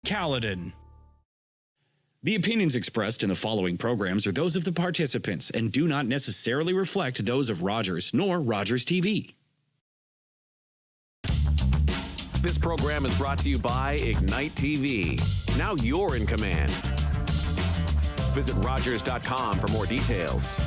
Caledon. The opinions expressed in the following programs are those of the participants and do not necessarily reflect those of Rogers nor Rogers TV. This program is brought to you by Ignite TV. Now you're in command. Visit Rogers.com for more details.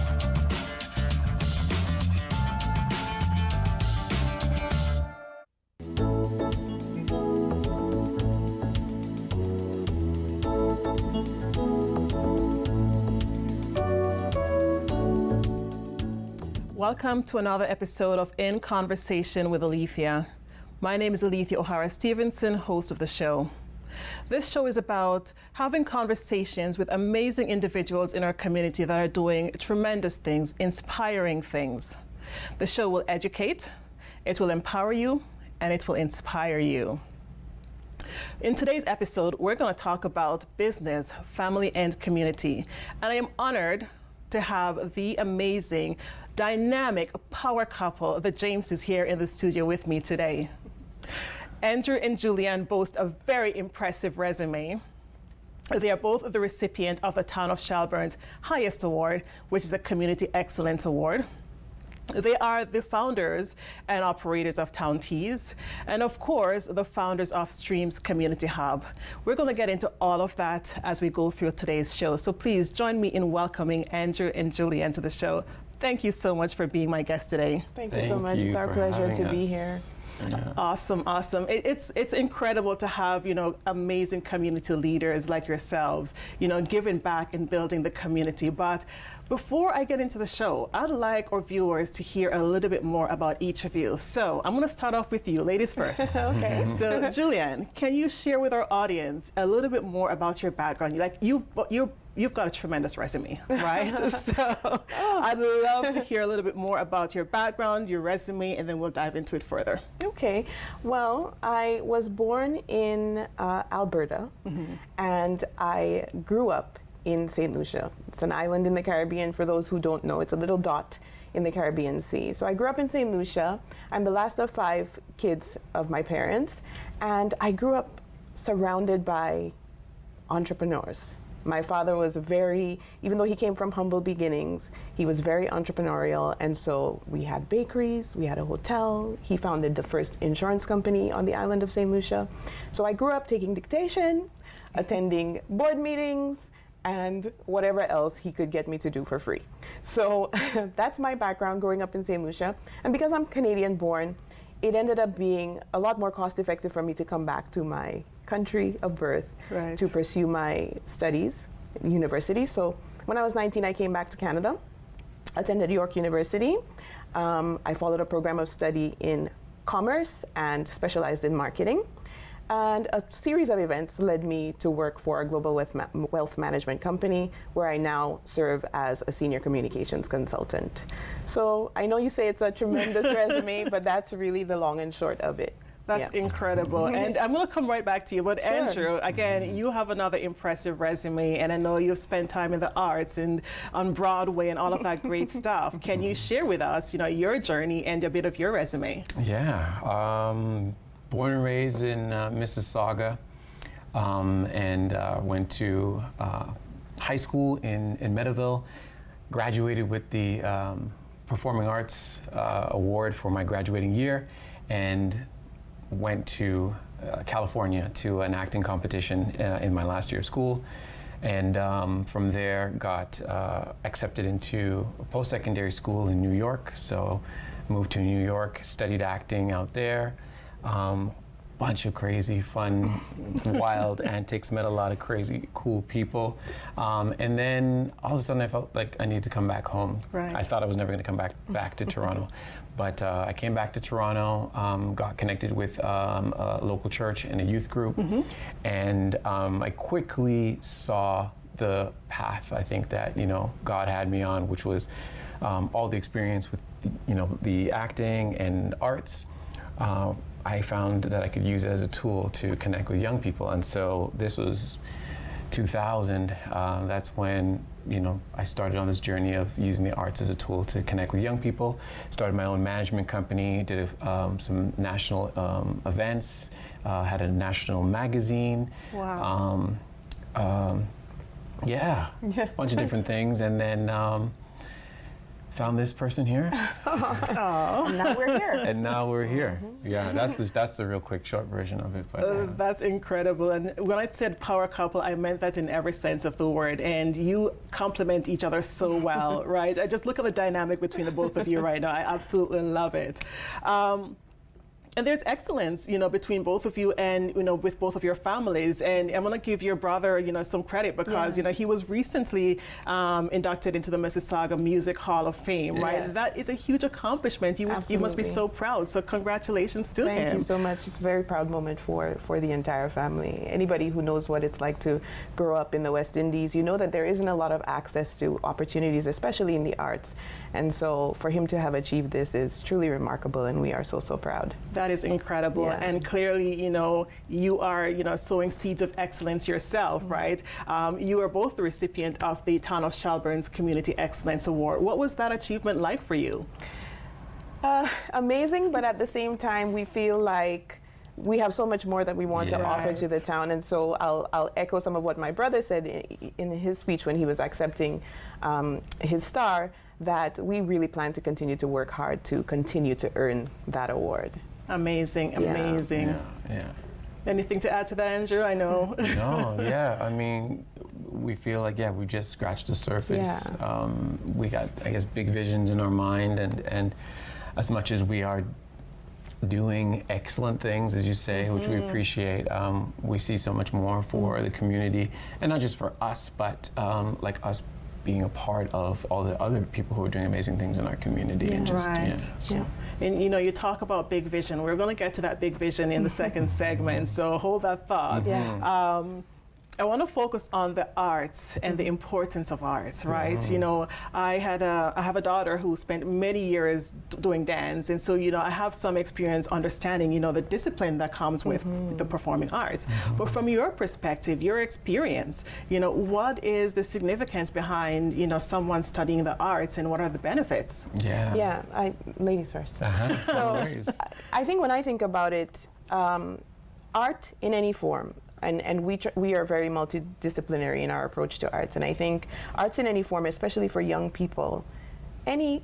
Welcome to another episode of In Conversation with Alethia. My name is Alethia O'Hara-Stephenson, host of the show. This show is about having conversations with amazing individuals in our community that are doing tremendous things, inspiring things. The show will educate, it will empower you, and it will inspire you. In today's episode, we're going to talk about business, family, and community. And I am honored to have the amazing, dynamic power couple, the Jameses, here in the studio with me today. Andrew and Juli-Anne boast a very impressive resume. They are both the recipient of the Town of Shelburne's highest award, which is the Community Excellence Award. They are the founders and operators of Town Teas, and of course, the founders of Streams Community Hub. We're going to get into all of that as we go through today's show. So please join me in welcoming Andrew and Juli-Anne to the show. Thank you so much for being my guest today. Thank you so much. It's our pleasure to be here. Yeah. Awesome. It's incredible to have, amazing community leaders like yourselves, giving back and building the community. But before I get into the show, I'd like our viewers to hear a little bit more about each of you. So I'm going to start off with you, ladies first. Okay. So Juli-Anne, can you share with our audience a little bit more about your background? You've got a tremendous resume, right? So I'd love to hear a little bit more about your background, your resume, and then we'll dive into it further. Okay. Well, I was born in Alberta, and I grew up in St. Lucia. It's an island in the Caribbean, for those who don't know. It's a little dot in the Caribbean Sea. So I grew up in St. Lucia. I'm the last of 5 kids of my parents, and I grew up surrounded by entrepreneurs. My father was even though he came from humble beginnings, he was very entrepreneurial, and so we had bakeries, we had a hotel. He founded the first insurance company on the island of St. Lucia. So I grew up taking dictation, attending board meetings, and whatever else he could get me to do for free. So that's my background growing up in St. Lucia. And because I'm Canadian born, it ended up being a lot more cost effective for me to come back to my country of birth to pursue my studies at university. So when I was 19, I came back to Canada, attended York University. I followed a program of study in commerce and specialized in marketing. And a series of events led me to work for a global wealth management company, where I now serve as a senior communications consultant. So I know you say it's a tremendous resume, but that's really the long and short of it. That's incredible. And I'm going to come right back to you. But Andrew, again, you have another impressive resume, and I know you've spent time in the arts and on Broadway and all of that great stuff. Can you share with us, your journey and a bit of your resume? Yeah. Born and raised in Mississauga, and went to high school in Meadowville, graduated with the Performing Arts Award for my graduating year, and went to California to an acting competition in my last year of school. And from there got accepted into a post-secondary school in New York. So moved to New York, studied acting out there. Bunch of crazy, fun, wild antics, met a lot of crazy, cool people. And then all of a sudden I felt like I needed to come back home. Right. I thought I was never gonna come back to Toronto. But I came back to Toronto, got connected with a local church and a youth group. And I quickly saw the path I think that, God had me on, which was all the experience with, the acting and arts. I found that I could use it as a tool to connect with young people. And so this was 2000. That's when I started on this journey of using the arts as a tool to connect with young people. Started my own management company, did some national events, had a national magazine. Wow. A bunch of different things, and then found this person here. And now we're here. And now we're here. Yeah, that's the real quick, short version of it. But That's incredible. And when I said power couple, I meant that in every sense of the word. And you complement each other so well, right? I just look at the dynamic between the both of you right now. I absolutely love it. And there's excellence, between both of you and, with both of your families. And I'm going to give your brother, some credit because, he was recently inducted into the Mississauga Music Hall of Fame, right? Yes. That is a huge accomplishment. You must be so proud. So congratulations to him. Thank you so much. It's a very proud moment for the entire family. Anybody who knows what it's like to grow up in the West Indies, you know that there isn't a lot of access to opportunities, especially in the arts. And so for him to have achieved this is truly remarkable, and we are so proud. That is incredible. Yeah. And clearly, you are, sowing seeds of excellence yourself, right? You are both the recipient of the Town of Shelburne's Community Excellence Award. What was that achievement like for you? Amazing, but at the same time, we feel like we have so much more that we want to offer to the town. And so I'll echo some of what my brother said in his speech when he was accepting his star, that we really plan to continue to work hard to continue to earn that award. Amazing, amazing. Yeah. Anything to add to that, Andrew? I know. No, I mean, we feel like, we just scratched the surface. Yeah. We got, I guess, big visions in our mind, and as much as we are doing excellent things, as you say, which we appreciate, we see so much more for the community, and not just for us, but like us being a part of all the other people who are doing amazing things in our community. And just, And you talk about big vision. We're going to get to that big vision in the second segment, so hold that thought. Yes. I want to focus on the arts and the importance of arts, right? I have a daughter who spent many years doing dance, and so I have some experience understanding the discipline that comes with the performing arts. But from your perspective, your experience, what is the significance behind someone studying the arts, and what are the benefits? Ladies first. So I think when I think about it, art in any form, and we are very multidisciplinary in our approach to arts, and I think arts in any form, especially for young people, any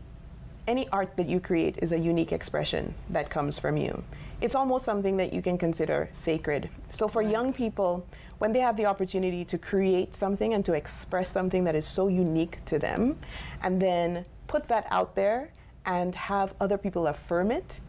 art that you create is a unique expression that comes from you. It's almost something that you can consider sacred. So for young people, when they have the opportunity to create something and to express something that is so unique to them, and then put that out there and have other people affirm it,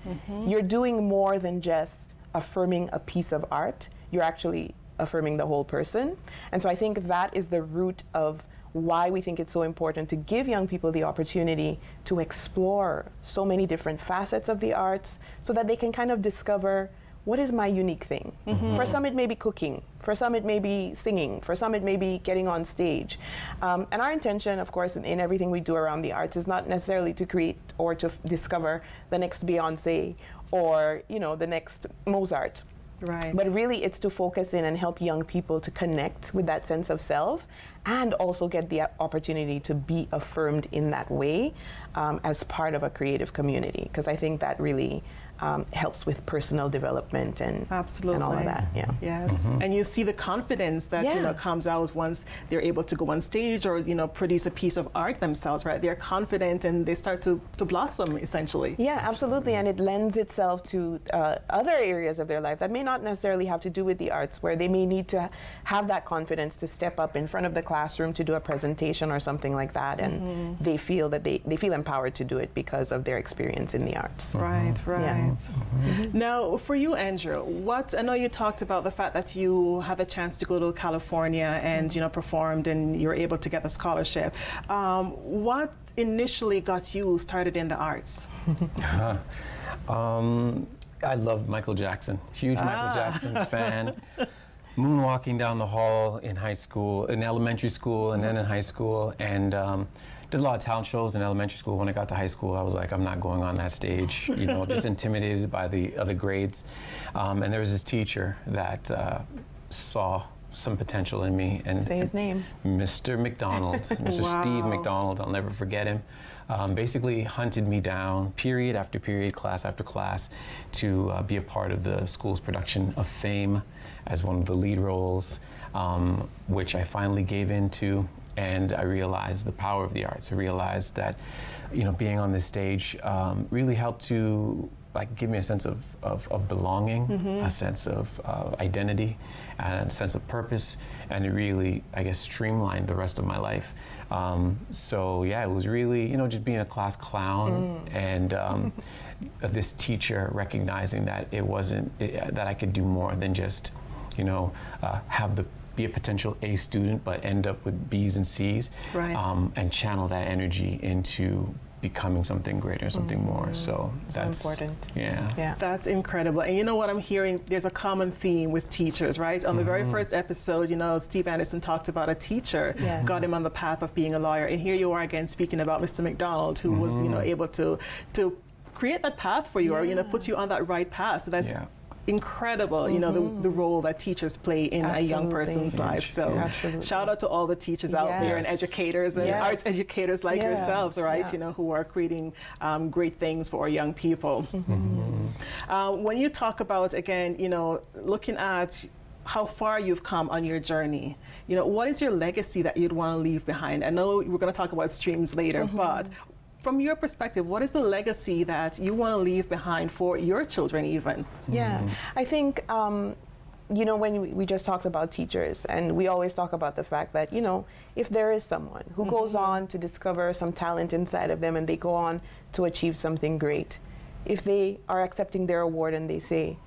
you're doing more than just affirming a piece of art. You're actually affirming the whole person. And so I think that is the root of why we think it's so important to give young people the opportunity to explore so many different facets of the arts, so that they can kind of discover, what is my unique thing? For some it may be cooking, for some it may be singing, for some it may be getting on stage. And our intention, of course, in everything we do around the arts is not necessarily to create or to discover the next Beyonce or the next Mozart. Right. But really it's to focus in and help young people to connect with that sense of self, and also get the opportunity to be affirmed in that way as part of a creative community, because I think that really helps with personal development and all of that. Yes. And you see the confidence that comes out once they're able to go on stage or produce a piece of art themselves, right? They're confident and they start to blossom, essentially. Yeah, absolutely. And it lends itself to other areas of their life that may not necessarily have to do with the arts, where they may need to have that confidence to step up in front of the classroom to do a presentation or something like that, and they feel that they feel empowered to do it because of their experience in the arts. Right. Yeah. Now, for you, Andrew, I know you talked about the fact that you had the chance to go to California and performed, and you were able to get the scholarship. What initially got you started in the arts? I love Michael Jackson. Huge Michael Jackson fan. Moonwalking down the hall in high school, in elementary school, and then in high school, and did a lot of talent shows in elementary school. When I got to high school, I was like, I'm not going on that stage, just intimidated by the other grades. And there was this teacher that saw some potential in me. And Say his name. Mr. McDonald, Mr. Wow. Steve McDonald, I'll never forget him, basically hunted me down period after period, class after class, to be a part of the school's production of Fame as one of the lead roles, which I finally gave into. And I realized the power of the arts. I realized that, being on this stage really helped to give me a sense of belonging, a sense of identity, and a sense of purpose, and it really, I guess, streamlined the rest of my life. So yeah, it was really, just being a class clown and this teacher recognizing that that I could do more than just, be a potential A student, but end up with B's and C's, Right. And channel that energy into becoming something greater, something more. So that's important. Yeah. That's incredible. And you know what I'm hearing? There's a common theme with teachers, right? On the very first episode, Steve Anderson talked about a teacher, Yes. got him on the path of being a lawyer. And here you are again speaking about Mr. McDonald, who was, able to create that path for you, or, put you on that right path. So that's incredible, the role that teachers play in a young person's life. So Absolutely. shout out to all the teachers out there and Yes. educators and Yes. arts educators like Yeah. yourselves, right? Yeah. Who are creating great things for our young people. When you talk about, again, looking at how far you've come on your journey, what is your legacy that you'd want to leave behind? I know we're going to talk about streams later, but from your perspective, what is the legacy that you want to leave behind for your children even? Yeah, I think, when we just talked about teachers, and we always talk about the fact that, if there is someone who goes on to discover some talent inside of them and they go on to achieve something great, if they are accepting their award and they say,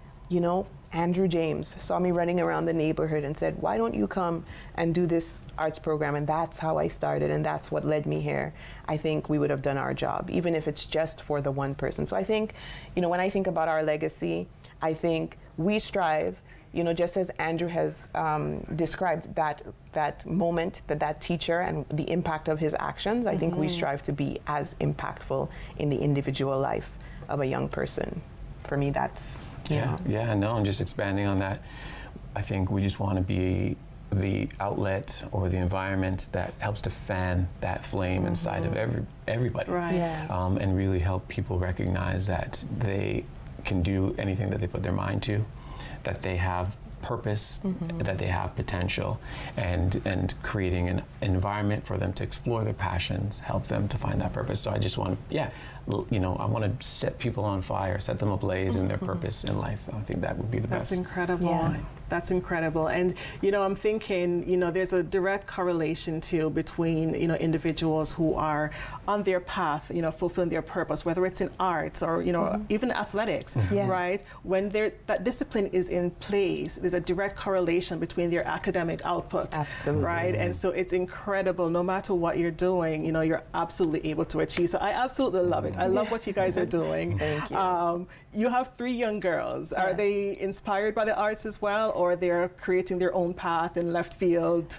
Andrew James saw me running around the neighborhood and said, why don't you come and do this arts program? And that's how I started, and that's what led me here. I think we would have done our job, even if it's just for the one person. So I think, when I think about our legacy, I think we strive, just as Andrew has described that moment, that teacher and the impact of his actions, I think we strive to be as impactful in the individual life of a young person. For me, that's... And just expanding on that, I think we just want to be the outlet or the environment that helps to fan that flame inside of everybody, Right. Yeah. And really help people recognize that they can do anything that they put their mind to, that they have purpose, that they have potential, and creating an environment for them to explore their passions, help them to find that purpose. So I just want to, I want to set people on fire, set them ablaze in their purpose in life. I think that would be the best. That's incredible. Yeah. That's incredible. And, I'm thinking, there's a direct correlation too between, individuals who are on their path, fulfilling their purpose, whether it's in arts or, even athletics, Yeah. right? When that discipline is in place, there's a direct correlation between their academic output. Absolutely. Right? And so it's incredible. No matter what you're doing, you're absolutely able to achieve. So I absolutely love it. I love what you guys are doing. Thank you. You have 3 young girls. Are Yes. they inspired by the arts as well, or they're creating their own path in left field?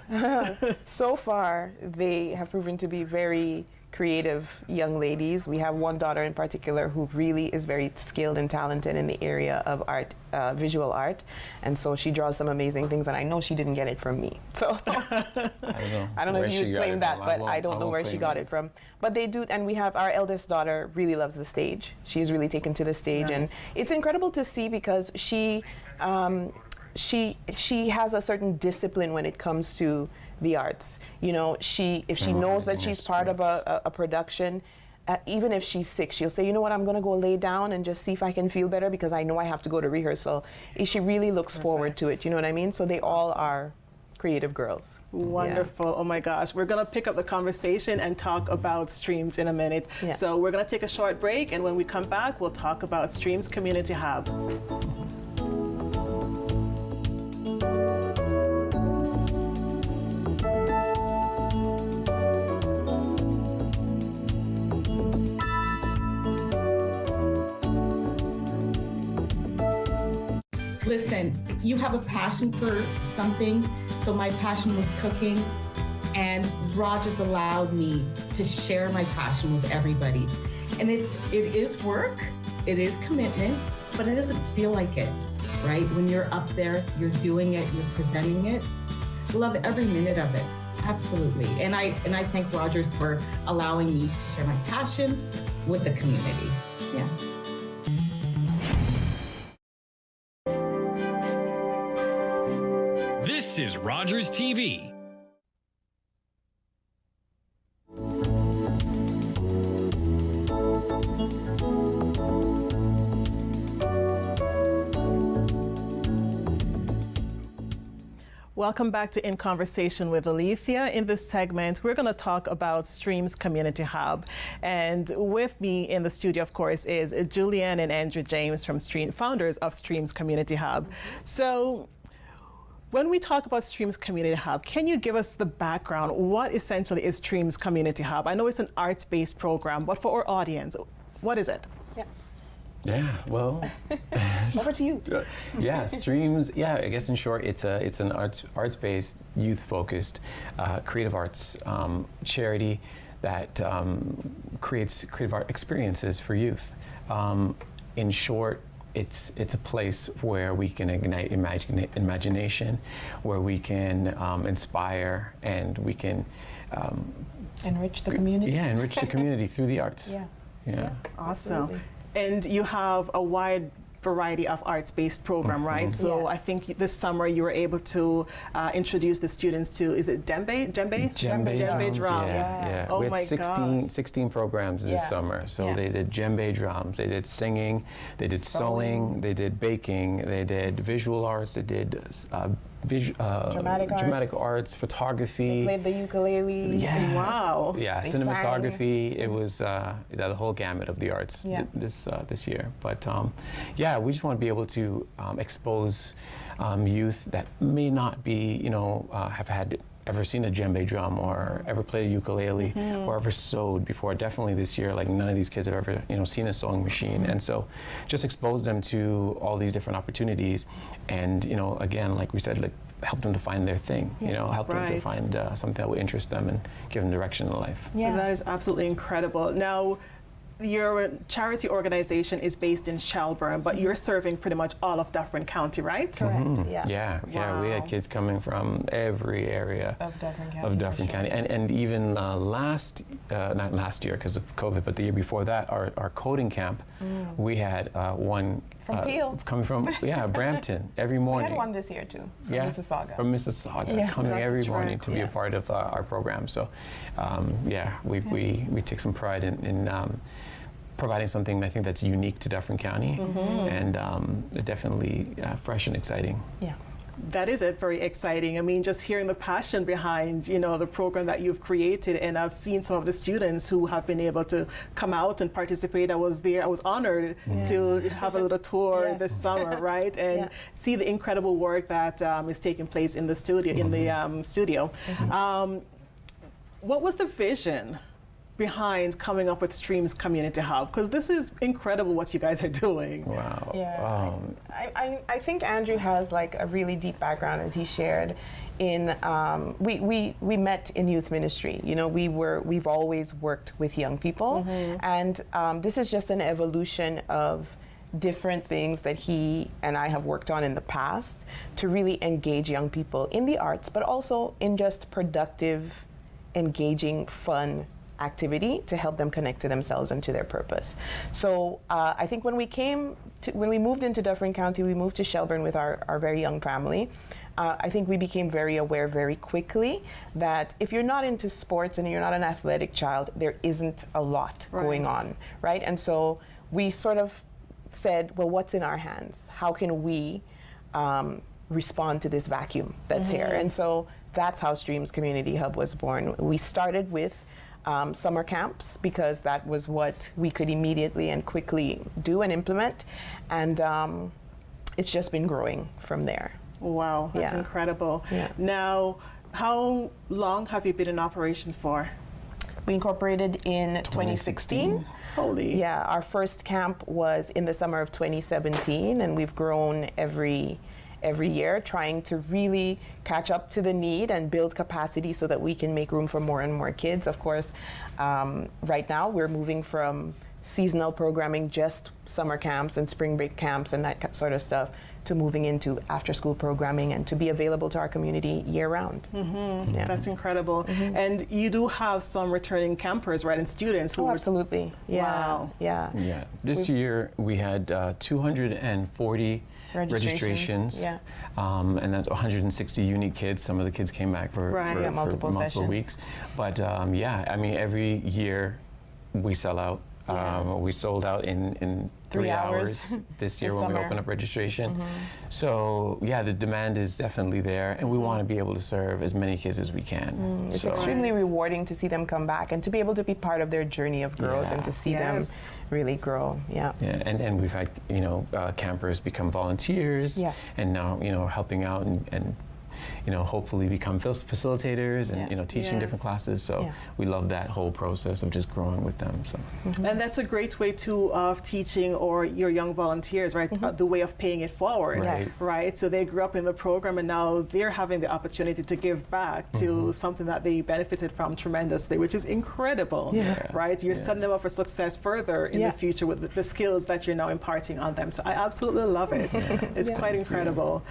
So far, they have proven to be very creative young ladies. We have one daughter in particular who really is very skilled and talented in the area of art, visual art, and so she draws some amazing things, and I know she didn't get it from me. So I don't know if you would claim that, but I don't know where she got it from. But they do, and we have our eldest daughter really loves the stage. She's really taken to the stage, and it's incredible to see because she has a certain discipline when it comes to the arts. If she knows that she's part of a production, even if she's sick, she'll say, you know what, I'm going to go lay down and just see if I can feel better because I know I have to go to rehearsal. She really looks forward to it, you know what I mean? So they all are creative girls. Wonderful. Yeah. Oh my gosh. We're going to pick up the conversation and talk about Streams in a minute. Yeah. So we're going to take a short break, and when we come back, we'll talk about Streams Community Hub. Listen, you have a passion for something, so my passion was cooking, and Rogers allowed me to share my passion with everybody. And it is work, it is commitment, but it doesn't feel like it, right? When you're up there, you're doing it, you're presenting it, love every minute of it. Absolutely. And I thank Rogers for allowing me to share my passion with the community. Yeah. This is Rogers TV. Welcome back to In Conversation with Alethia. In this segment, we're going to talk about Streams Community Hub. And with me in the studio, of course, is Juli-Anne and Andrew James, from founders of Streams Community Hub. So when we talk about Streams Community Hub, can you give us the background? What essentially is Streams Community Hub? I know it's an arts-based program, but for our audience, what is it? Yeah, well, Over to you. yeah, Streams. Yeah, I guess in short, it's an arts-based, youth-focused, creative arts charity that creates creative art experiences for youth. In short, it's a place where we can ignite imagination, where we can inspire, and we can Enrich the community. yeah, enrich the community through the arts. Yeah. Awesome. Absolutely. And you have a wide variety of arts-based program, right? So I Yes. think this summer you were able to introduce the students to, is it djembe drums? Yeah. Oh We had my 16 programs this summer. So they did djembe drums, they did singing, they did sewing, they did baking, they did visual arts, they did dramatic arts, photography. Played the ukulele. Yeah. Wow. Yeah, They cinematography. It was the whole gamut of the arts this year. But yeah, we just want to be able to expose youth that may not be, have ever seen a djembe drum or ever played a ukulele or ever sewed before. Definitely this year, like none of these kids have ever, seen a sewing machine. And so just expose them to all these different opportunities and, again, like we said, like help them to find their thing, help them to find something that will interest them and give them direction in life. Yeah. That is absolutely incredible. Now, your charity organization is based in Shelburne, but you're serving pretty much all of Dufferin County, right? Correct. Yeah, we had kids coming from every area Of Dufferin County. of Dufferin County. And even not last year because of COVID, but the year before that, our coding camp, we had one From Peel. coming from Brampton every We morning. had one this year too, from Mississauga. From Mississauga, coming That's every a morning trek. to be a part of our program. So, we take some pride in providing something I think that's unique to Dufferin County and definitely fresh and exciting. Yeah. That is very exciting. I mean, just hearing the passion behind, the program that you've created, and I've seen some of the students who have been able to come out and participate. I was there. I was honored to have a little tour this summer, right? And see the incredible work that is taking place in the studio. What was the vision behind coming up with Streams Community Hub? Because this is incredible what you guys are doing. Wow. Yeah. I think Andrew has like a really deep background, as he shared. In we met in youth ministry. We've always worked with young people, and this is just an evolution of different things that he and I have worked on in the past to really engage young people in the arts, but also in just productive, engaging, fun activity to help them connect to themselves and to their purpose. So I think when we moved into Dufferin County, we moved to Shelburne with our very young family. I think we became very aware very quickly that if you're not into sports and you're not an athletic child, there isn't a lot going on, right? And so we sort of said, well, what's in our hands? How can we respond to this vacuum that's here? And so that's how Streams Community Hub was born. We started with summer camps because that was what we could immediately and quickly do and implement, and it's just been growing from there. Wow, that's incredible. Now, how long have you been in operations for? We incorporated in 2016. Holy. Yeah, our first camp was in the summer of 2017, and we've grown every year, trying to really catch up to the need and build capacity so that we can make room for more and more kids. Of course, right now we're moving from seasonal programming, just summer camps and spring break camps and that sort of stuff, to moving into after-school programming and to be available to our community year-round. Yeah. That's incredible. And you do have some returning campers, right, and students who Oh, absolutely. Yeah. Wow. Yeah. Yeah. This year we had 240 registrations. Yeah. And that's 160 unique kids. Some of the kids came back for, Right. for, Yeah, for multiple sessions. weeks. But yeah, I mean, every year we sell out. We sold out in 3 hours this year This when we summer. opened up registration. So yeah, the demand is definitely there, and we want to be able to serve as many kids as we can. It's So- extremely rewarding to see them come back and to be able to be part of their journey of growth and Yeah. to see Yes. them really grow. Yeah. Yeah, and we've had campers become volunteers, Yeah. and now helping out and hopefully become facilitators and Yeah. teaching different Yes. classes. So Yeah. we love that whole process of just growing with them. So And that's a great way too of teaching or your young volunteers, right? The way of paying it forward, Right. Yes. right? So they grew up in the program and now they're having the opportunity to give back to something that they benefited from tremendously, which is incredible, Yeah. right? You're setting them up for success further in Yeah. the future with the skills that you're now imparting on them. So I absolutely love it. It's quite incredible.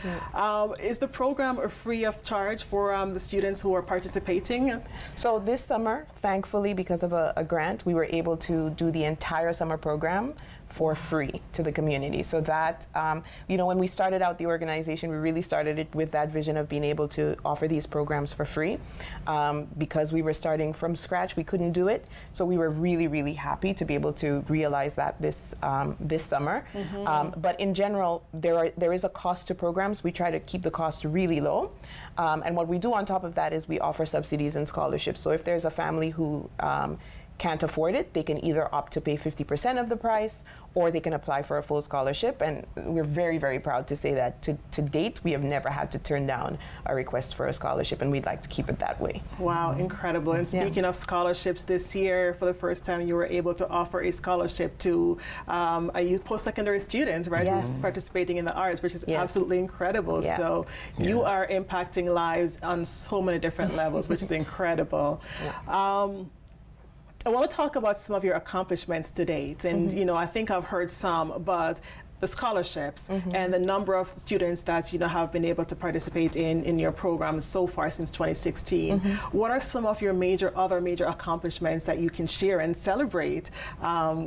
Is the program free of charge for the students who are participating? So this summer, thankfully, because of a grant, we were able to do the entire summer program for free to the community. So that, when we started out the organization, we really started it with that vision of being able to offer these programs for free. Because we were starting from scratch, we couldn't do it. So we were really, really happy to be able to realize that this summer. But in general, there is a cost to programs. We try to keep the cost really low. And what we do on top of that is we offer subsidies and scholarships. So if there's a family who can't afford it, they can either opt to pay 50% of the price or they can apply for a full scholarship. And we're very, very proud to say that to date, we have never had to turn down a request for a scholarship, and we'd like to keep it that way. Wow, incredible. And speaking of scholarships, this year, for the first time, you were able to offer a scholarship to a youth post-secondary student, right, Yes. who's participating in the arts, which is Yes. absolutely incredible. Yeah. So you are impacting lives on so many different levels, which is incredible. I want to talk about some of your accomplishments to date. And, I think I've heard some, but the scholarships and the number of students that, have been able to participate in your programs so far since 2016. What are some of your other major accomplishments that you can share and celebrate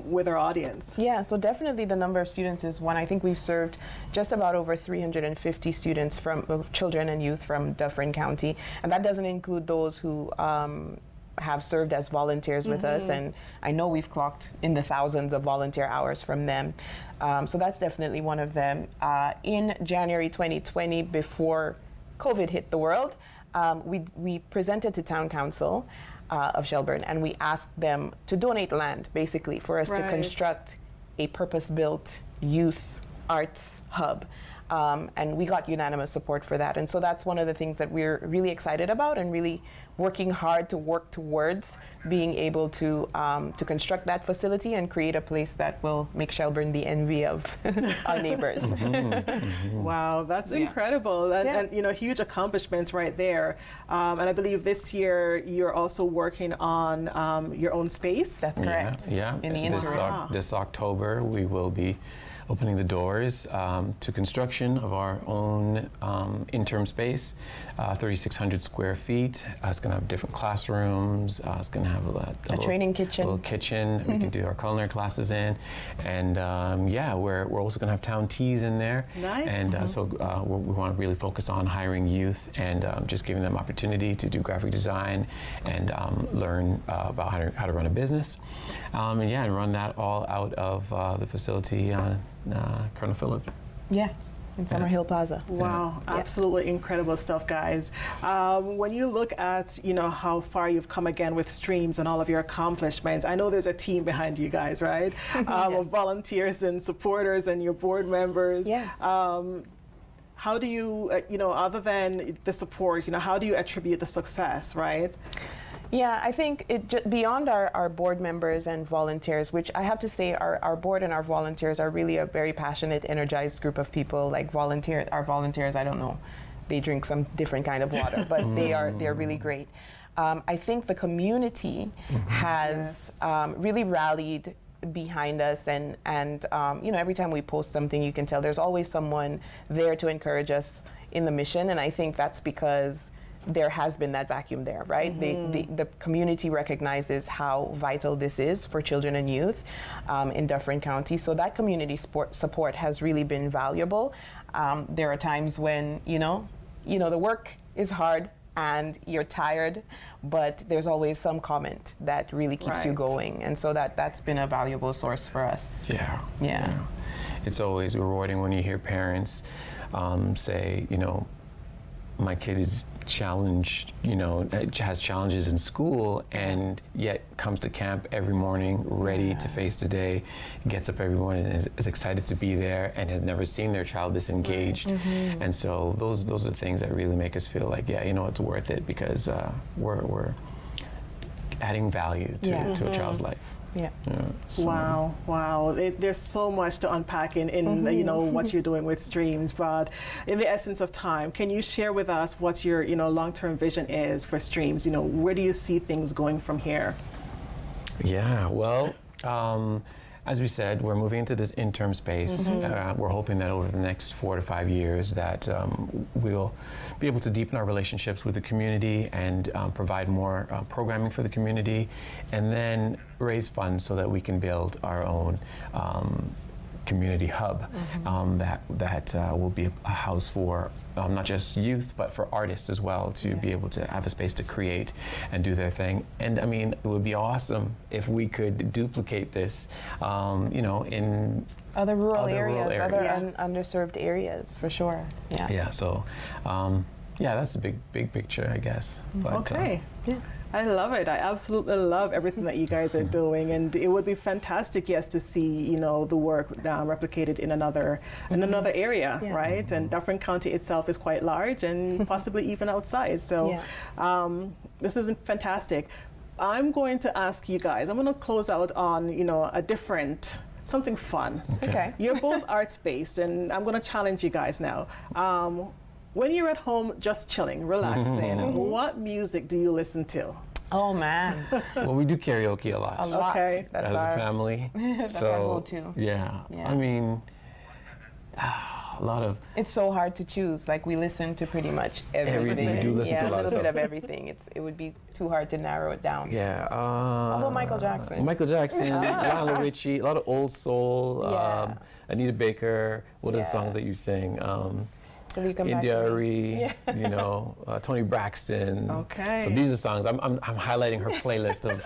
with our audience? Yeah, so definitely the number of students is one. I think we've served just about over 350 students from children and youth from Dufferin County. And that doesn't include those who have served as volunteers with us, and I know we've clocked in the thousands of volunteer hours from them. So that's definitely one of them. In January 2020, before COVID hit the world, we presented to Town Council of Shelburne, and we asked them to donate land, basically, for us to construct a purpose-built youth arts hub. And we got unanimous support for that. And so that's one of the things that we're really excited about and really working hard to work towards being able to construct that facility and create a place that will make Shelburne the envy of our neighbors. Wow, that's incredible. And huge accomplishments right there. And I believe this year you're also working on your own space. That's correct. Yeah. In the interim. This October, we will be opening the doors to construction of our own interim space, 3,600 square feet. It's going to have different classrooms. It's going to have a training kitchen. little kitchen we can do our culinary classes in. And we're also going to have town teas in there. Nice. And so we want to really focus on hiring youth and just giving them opportunity to do graphic design and learn about how to run a business. And run that all out of the facility on Colonel Phillip. Yeah, in Summerhill Plaza. Wow, absolutely incredible stuff, guys. When you look at, how far you've come again with Streams and all of your accomplishments, I know there's a team behind you guys, right? Of volunteers and supporters and your board members. Yes. How do you, other than the support, how do you attribute the success, right? Yeah, I think beyond our board members and volunteers, which I have to say our board and our volunteers are really a very passionate, energized group of people. Like our volunteers, I don't know, they drink some different kind of water, but they're really great. I think the community has really rallied behind us, and you know, every time we post something, you can tell there's always someone there to encourage us in the mission, and I think that's because there has been that vacuum there, right? The community recognizes how vital this is for children and youth in Dufferin County, so that community support has really been valuable. There are times when, you know, the work is hard and you're tired, but there's always some comment that really keeps you going, and so that's been a valuable source for us. Yeah. It's always rewarding when you hear parents say, you know, my kid is challenged, you know, has challenges in school, and yet comes to camp every morning ready to face the day, gets up every morning and is excited to be there, and has never seen their child disengaged. And so those are the things that really make us feel like, yeah, you know, it's worth it, because we're adding value to a child's life. So. Wow. There's so much to unpack in you know, what you're doing with Streams, but in the essence of time, can you share with us what your, you know, long-term vision is for Streams? You know, where do you see things going from here? Yeah, well, as we said, we're moving into this interim space. We're hoping that over the next 4 to 5 years that we'll be able to deepen our relationships with the community and provide more programming for the community, and then raise funds so that we can build our own community hub that will be a house for not just youth, but for artists as well, to be able to have a space to create and do their thing. And I mean, it would be awesome if we could duplicate this, you know, in other rural areas, other underserved areas, for sure. Yeah. So, yeah, that's the big picture, I guess. But, I love it. I absolutely love everything that you guys are doing, and it would be fantastic, yes, to see, you know, the work replicated in another area, right? And Dufferin County itself is quite large, and possibly even outside. So this is fantastic. I'm going to ask you guys. I'm going to close out on, you know, something fun. Okay. You're both arts-based, and I'm going to challenge you guys now. When you're at home just chilling, relaxing, what music do you listen to? Oh man. Well, we do karaoke a lot. Okay. That's as a family. That's our go-to. Yeah. I mean, a lot of. It's so hard to choose. Like, we listen to pretty much everything. We do listen to a lot of little stuff. bit of everything. It would be too hard to narrow it down. Yeah. Although Michael Jackson, Lionel Richie, a lot of old soul. Anita Baker. What are the songs that you sing? India Arie, you know, Tony Braxton. Okay. So these are songs. I'm highlighting her playlist of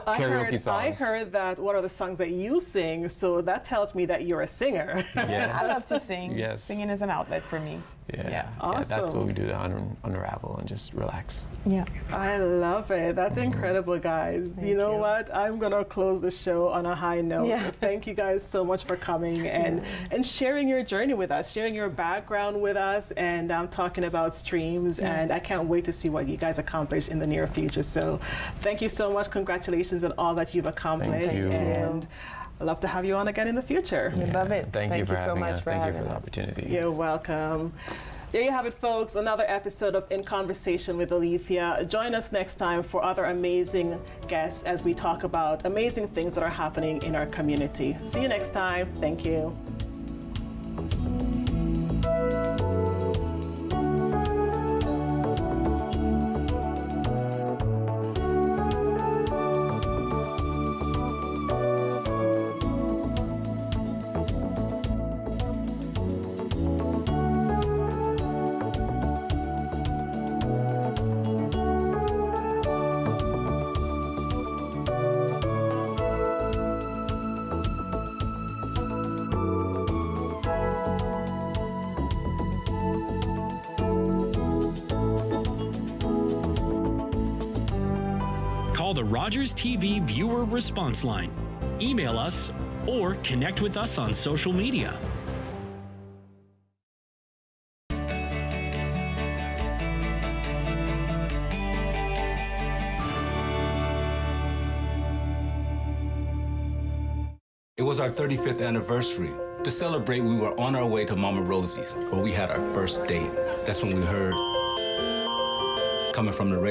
karaoke songs. I heard that. What are the songs that you sing? So that tells me that you're a singer. Yes. I love to sing. Yes. Singing is an outlet for me. Yeah. Awesome. Yeah, that's what we do to unravel and just relax. Yeah. I love it. That's incredible, guys. You know what? I'm going to close the show on a high note. Yeah. Thank you guys so much for coming and sharing your journey with us, sharing your background with us, and talking about Streams. And I can't wait to see what you guys accomplish in the near future. So thank you so much. Congratulations on all that you've accomplished. Thank you. And I'd love to have you on again in the future. We love it. Thank you for having us. For Thank you for having the us. opportunity. You're welcome. There you have it, folks. Another episode of In Conversation with Alethia. Join us next time for other amazing guests as we talk about amazing things that are happening in our community. See you next time. Thank you. Call the Rogers TV viewer response line, email us, or connect with us on social media. It was our 35th anniversary. To celebrate, we were on our way to Mama Rosie's, where we had our first date. That's when we heard, coming from the radio,